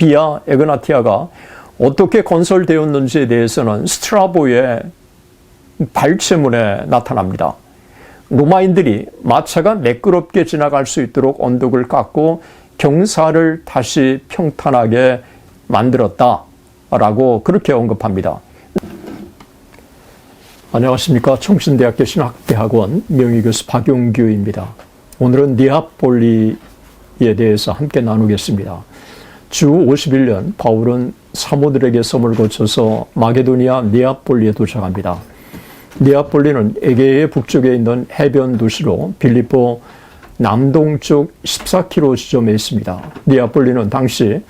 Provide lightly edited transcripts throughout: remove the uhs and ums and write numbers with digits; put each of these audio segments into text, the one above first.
비아 에그나티아가 어떻게 건설되었는지에 대해서는 스트라보의 발췌문에 나타납니다. 로마인들이 마차가 매끄럽게 지나갈 수 있도록 언덕을 깎고 경사를 다시 평탄하게 만들었다라고 그렇게 언급합니다. 안녕하십니까. 청신대학교 신학대학원 명예교수 박용규입니다. 오늘은 니아폴리에 대해서 함께 나누겠습니다. 주 51년 바울은 사모들에게 섬을 거쳐서 마게도니아 니아폴리에 도착합니다. 니아폴리는 에게의 북쪽에 있는 해변 도시로 빌립보 남동쪽 14km 지점에 있습니다. 니아폴리는 당시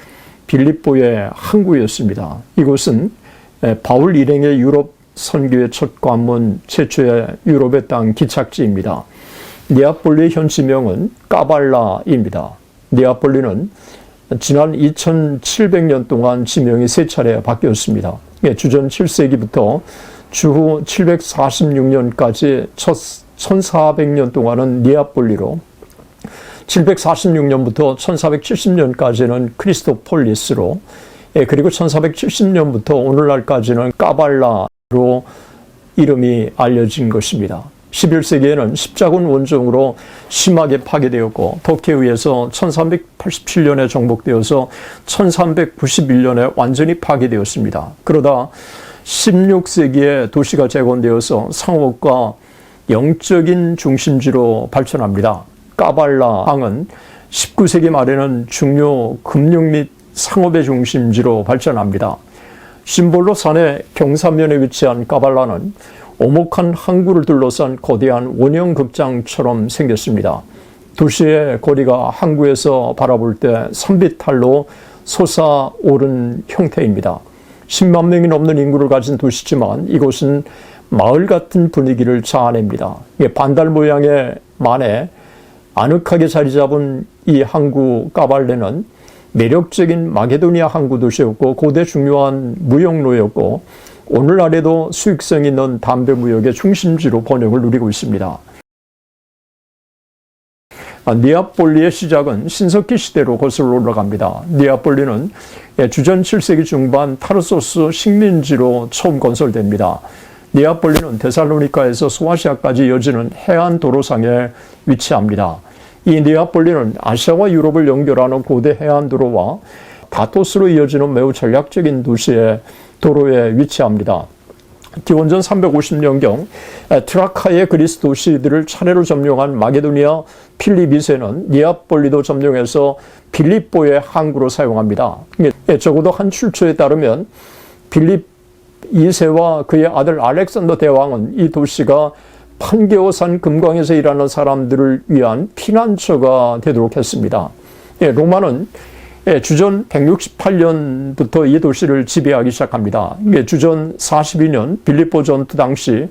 빌립보의 항구였습니다. 이곳은 바울 일행의 유럽 선교의 첫 관문, 최초의 유럽의 땅 기착지입니다. 니아폴리의 현지명은 까발라입니다. 니아폴리는 지난 2700년 동안 지명이 3차례 바뀌었습니다. 주전 7세기부터 주후 746년까지 첫 1400년 동안은 니아폴리로, 746년부터 1470년까지는 크리스토폴리스로, 그리고 1470년부터 오늘날까지는 까발라로 이름이 알려진 것입니다. 11세기에는 십자군 원정으로 심하게 파괴되었고 터키에 의해서 1387년에 정복되어서 1391년에 완전히 파괴되었습니다. 그러다 16세기에 도시가 재건되어서 상업과 영적인 중심지로 발전합니다. 까발라 항은 19세기 말에는 중요 금융 및 상업의 중심지로 발전합니다. 심볼로 산의 경사면에 위치한 까발라는 오목한 항구를 둘러싼 거대한 원형 극장처럼 생겼습니다. 도시의 거리가 항구에서 바라볼 때 산비탈로 솟아오른 형태입니다. 10만 명이 넘는 인구를 가진 도시지만 이곳은 마을 같은 분위기를 자아냅니다. 반달 모양의 만에 아늑하게 자리 잡은 이 항구 까발레는 매력적인 마게도니아 항구 도시였고 고대 중요한 무역로였고 오늘날에도 수익성 있는 담배 무역의 중심지로 번영을 누리고 있습니다. 니아폴리의 시작은 신석기 시대로 거슬러 올라갑니다. 니아폴리는 주전 7세기 중반 타르소스 식민지로 처음 건설됩니다. 니아폴리는 데살로니카에서 소아시아까지 이어지는 해안 도로상에 위치합니다. 이 니아폴리는 아시아와 유럽을 연결하는 고대 해안 도로와 다토스로 이어지는 매우 전략적인 도로에 위치합니다. 기원전 350년경 트라카의 그리스 도시들을 차례로 점령한 마게도니아 필립2세는 니아폴리도 점령해서 빌립보의 항구로 사용합니다. 적어도 한 출처에 따르면 필립 2세와 그의 아들 알렉산더 대왕은 이 도시가 판게오산 금광에서 일하는 사람들을 위한 피난처가 되도록 했습니다. 로마는 주전 168년부터 이 도시를 지배하기 시작합니다. 주전 42년 빌립보 전투 당시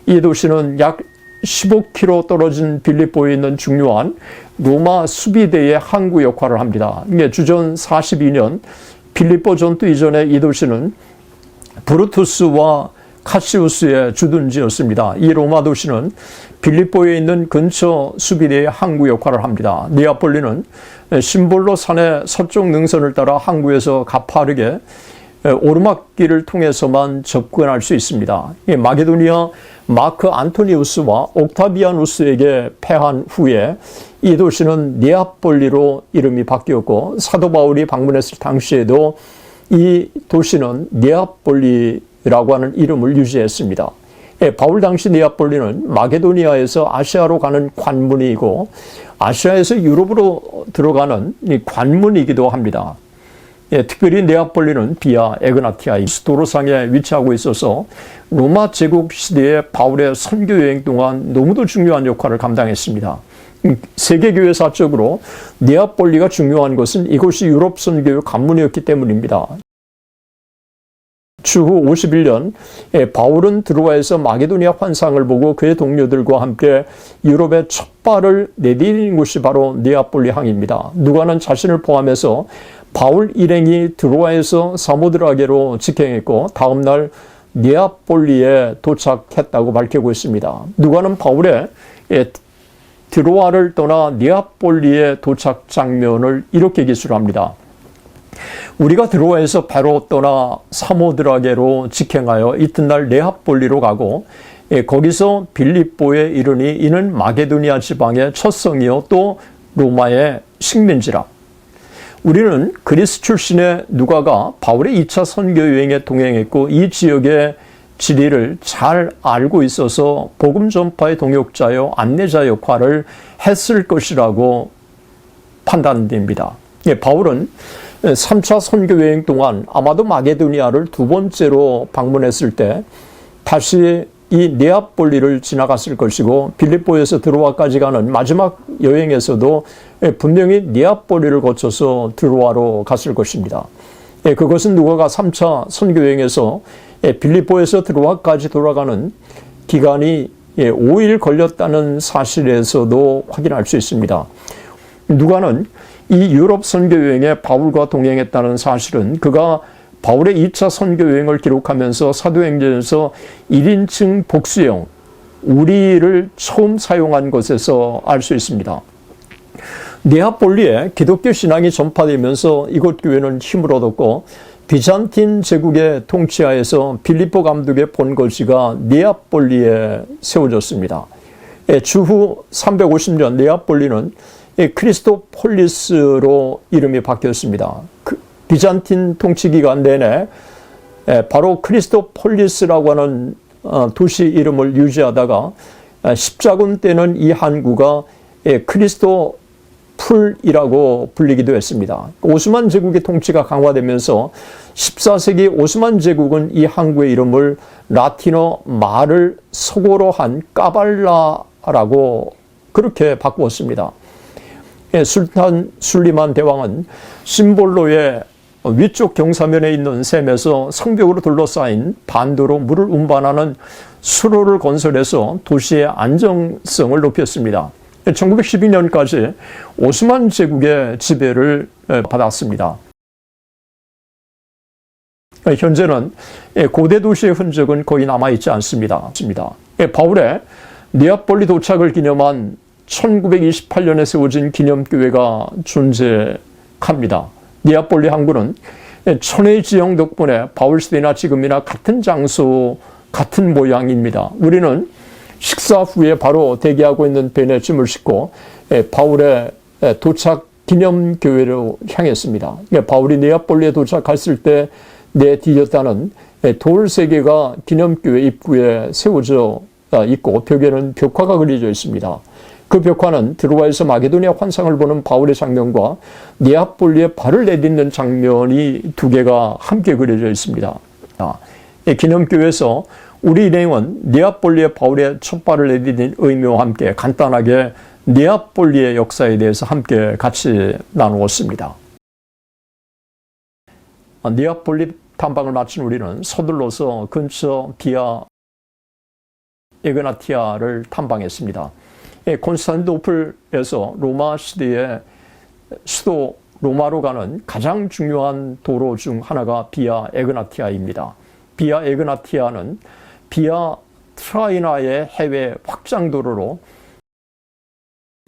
이 도시는 약 15km 떨어진 빌립보에 있는 중요한 로마 수비대의 항구 역할을 합니다. 주전 42년 빌립보 전투 이전에 이 도시는 브루투스와 카시우스의 주둔지였습니다. 이 로마 도시는 빌립보에 있는 근처 수비대의 항구 역할을 합니다. 니아폴리는 심볼로 산의 서쪽 능선을 따라 항구에서 가파르게 오르막길을 통해서만 접근할 수 있습니다. 마게도니아 마크 안토니우스와 옥타비아누스에게 패한 후에 이 도시는 니아폴리로 이름이 바뀌었고 사도 바울이 방문했을 당시에도 이 도시는 니아폴리라고 하는 이름을 유지했습니다. 바울 당시 니아폴리는 마게도니아에서 아시아로 가는 관문이고 아시아에서 유럽으로 들어가는 관문이기도 합니다. 특별히 니아폴리는 비아 에그나티아 도로상에 위치하고 있어서 로마 제국 시대의 바울의 선교 여행 동안 너무도 중요한 역할을 감당했습니다. 세계교회사적으로 니아폴리가 중요한 것은 이곳이 유럽 선교의 관문이었기 때문입니다. 주후 51년 바울은 드로아에서 마게도니아 환상을 보고 그의 동료들과 함께 유럽의 첫 발을 내디딘 곳이 바로 니아폴리 항입니다. 누가는 자신을 포함해서 바울 일행이 드로아에서 사모드라게로 직행했고 다음 날 니아폴리에 도착했다고 밝히고 있습니다. 누가는 바울의 드로아를 떠나 니아폴리의 도착 장면을 이렇게 기술합니다. 우리가 드로아에서 배로 떠나 사모드라게로 직행하여 이튿날 네아폴리로 가고 거기서 빌립보에 이르니 이는 마게도니아 지방의 첫 성이요 또 로마의 식민지라. 우리는 그리스 출신의 누가가 바울의 2차 선교 여행에 동행했고 이 지역의 지리를 잘 알고 있어서 복음 전파의 동역자요 안내자 역할을 했을 것이라고 판단됩니다. 바울은 3차 선교 여행 동안 아마도 마게도니아를 두 번째로 방문했을 때 다시 이 네아폴리를 지나갔을 것이고 빌립보에서 드로아까지 가는 마지막 여행에서도 분명히 네아폴리를 거쳐서 드로아로 갔을 것입니다. 그것은 누가가 3차 선교 여행에서 빌립보에서 드로아까지 돌아가는 기간이 5일 걸렸다는 사실에서도 확인할 수 있습니다. 누가는 이 유럽 선교 여행에 바울과 동행했다는 사실은 그가 바울의 2차 선교 여행을 기록하면서 사도행전에서 1인칭 복수형 우리를 처음 사용한 것에서 알 수 있습니다. 네아폴리에 기독교 신앙이 전파되면서 이곳 교회는 힘을 얻었고 비잔틴 제국의 통치하에서 빌립보 감독의 본거지가 네아폴리에 세워졌습니다. 주후 350년 네아폴리는 크리스토폴리스로 이름이 바뀌었습니다. 비잔틴 통치 기간 내내 바로 크리스토폴리스라고 하는 도시 이름을 유지하다가 십자군 때는 이 항구가 크리스토풀이라고 불리기도 했습니다. 오스만 제국의 통치가 강화되면서 14세기 오스만 제국은 이 항구의 이름을 라틴어 말을 서고로 한 까발라라고 그렇게 바꾸었습니다. 술탄 술리만 대왕은 심볼로의 위쪽 경사면에 있는 샘에서 성벽으로 둘러싸인 반도로 물을 운반하는 수로를 건설해서 도시의 안정성을 높였습니다. 1912년까지 오스만 제국의 지배를 받았습니다. 현재는 고대 도시의 흔적은 거의 남아있지 않습니다. 바울의 네아폴리 도착을 기념한 1928년에 세워진 기념교회가 존재합니다. 네아폴리 항구는 천의 지형 덕분에 바울 시대나 지금이나 같은 장소, 같은 모양입니다. 우리는 식사 후에 바로 대기하고 있는 벤에 짐을 싣고 바울의 도착 기념교회로 향했습니다. 바울이 네아폴리에 도착했을 때 내디뎠다는 돌 3개가 기념교회 입구에 세워져 있고 벽에는 벽화가 그려져 있습니다. 그 벽화는 드로아에서 마게도니아 환상을 보는 바울의 장면과 네아폴리에 발을 내딛는 장면이 2개가 함께 그려져 있습니다. 기념교회에서 우리 일행은 네아폴리에 바울의 첫 발을 내딛는 의미와 함께 간단하게 네아폴리의 역사에 대해서 함께 같이 나누었습니다. 네아폴리 탐방을 마친 우리는 서둘러서 근처 비아 에그나티아를 탐방했습니다. 콘스탄티노플에서 로마 시대의 수도 로마로 가는 가장 중요한 도로 중 하나가 비아 에그나티아입니다. 비아 에그나티아는 비아 트라이나의 해외 확장도로로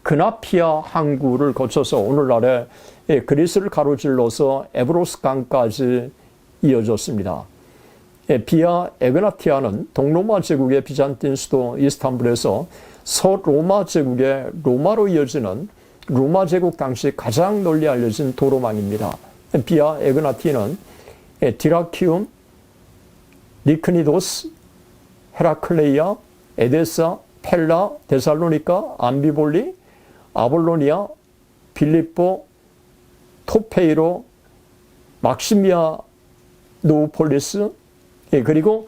그나피아 항구를 거쳐서 오늘날의 그리스를 가로질러서 에브로스 강까지 이어졌습니다. 비아 에그나티아는 동로마 제국의 비잔틴 수도 이스탄불에서 서로마 제국의 로마로 이어지는 로마 제국 당시 가장 널리 알려진 도로망입니다. 비아 에그나티는 디라키움, 니크니도스, 헤라클레이아, 에데사, 펠라, 데살로니카, 암비볼리, 아볼로니아, 빌립보, 토페이로, 막시미아 노우폴리스, 그리고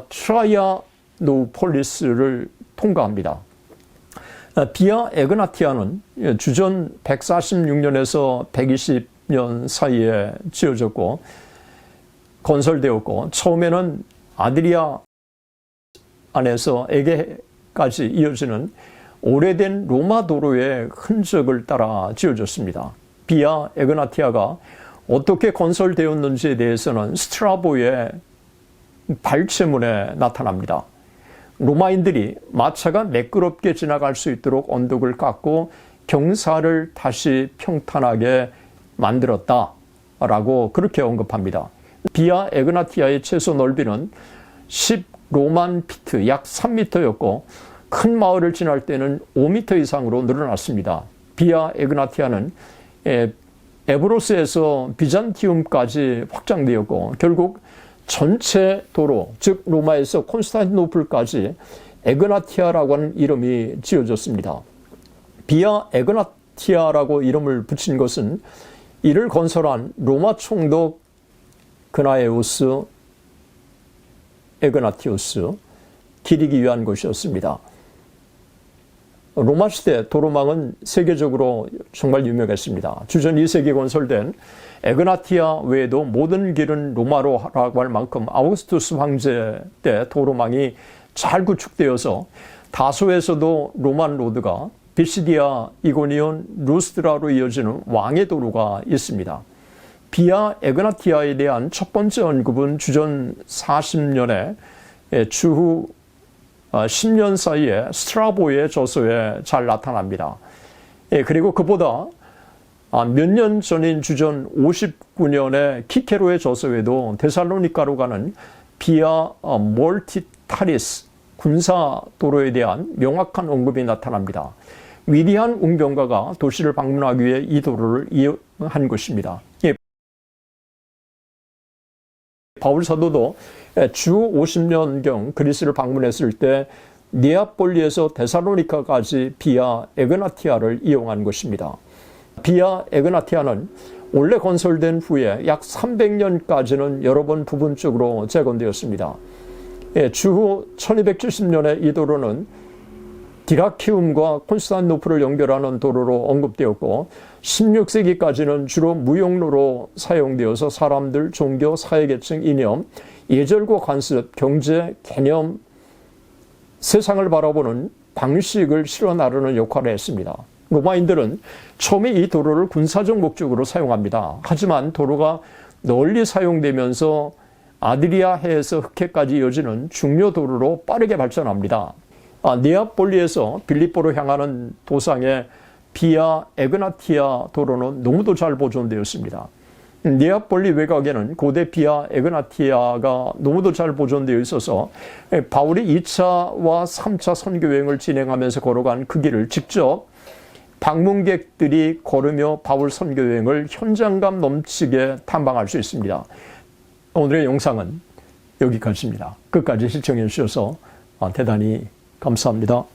트라이아 노우폴리스를 통과합니다. 비아 에그나티아는 주전 146년에서 120년 사이에 지어졌고 건설되었고 처음에는 아드리아 안에서 에게까지 이어지는 오래된 로마 도로의 흔적을 따라 지어졌습니다. 비아 에그나티아가 어떻게 건설되었는지에 대해서는 스트라보의 발췌문에 나타납니다. 로마인들이 마차가 매끄럽게 지나갈 수 있도록 언덕을 깎고 경사를 다시 평탄하게 만들었다. 라고 그렇게 언급합니다. 비아 에그나티아의 최소 넓이는 10로만 피트, 약 3m였고 큰 마을을 지날 때는 5m 이상으로 늘어났습니다. 비아 에그나티아는 에브로스에서 비잔티움까지 확장되었고 결국 전체 도로, 즉 로마에서 콘스탄티노플까지 에그나티아라고 하는 이름이 지어졌습니다. 비아 에그나티아라고 이름을 붙인 것은 이를 건설한 로마 총독 그나에우스 에그나티우스 기리기 위한 것이었습니다. 로마 시대 도로망은 세계적으로 정말 유명했습니다. 주전 2세기에 건설된 에그나티아 외에도 모든 길은 로마로라고 할 만큼 아우구스투스 황제 때 도로망이 잘 구축되어서 다소에서도 로만 로드가 비시디아, 이고니온, 루스드라로 이어지는 왕의 도로가 있습니다. 비아 에그나티아에 대한 첫 번째 언급은 주전 40년에 주후 10년 사이에 스트라보의 저서에 잘 나타납니다. 그리고 그보다 몇 년 전인 주전 59년에 키케로의 저서에도 데살로니카로 가는 비아 몰티타리스 군사도로에 대한 명확한 언급이 나타납니다. 위대한 웅병가가 도시를 방문하기 위해 이 도로를 이용한 것입니다. 바울 사도도 주 50년경 그리스를 방문했을 때 네아폴리에서 데살로니카까지 비아 에그나티아를 이용한 것입니다. 비아 에그나티아는 원래 건설된 후에 약 300년까지는 여러 번 부분적으로 재건되었습니다. 주후 1270년에 이 도로는 디라키움과 콘스탄티노플을 연결하는 도로로 언급되었고 16세기까지는 주로 무역로로 사용되어서 사람들, 종교, 사회계층, 이념, 예절과 관습, 경제, 개념, 세상을 바라보는 방식을 실어 나르는 역할을 했습니다. 로마인들은 처음에 이 도로를 군사적 목적으로 사용합니다. 하지만 도로가 널리 사용되면서 아드리아해에서 흑해까지 이어지는 중요 도로로 빠르게 발전합니다. 네아폴리에서 빌립보로 향하는 도상의 비아 에그나티아 도로는 너무도 잘 보존되었습니다. 네아폴리 외곽에는 고대 비아 에그나티아가 너무도 잘 보존되어 있어서 바울이 2차와 3차 선교 여행을 진행하면서 걸어간 그 길을 직접 방문객들이 걸으며 바울 선교 여행을 현장감 넘치게 탐방할 수 있습니다. 오늘의 영상은 여기까지입니다. 끝까지 시청해 주셔서 대단히 감사합니다.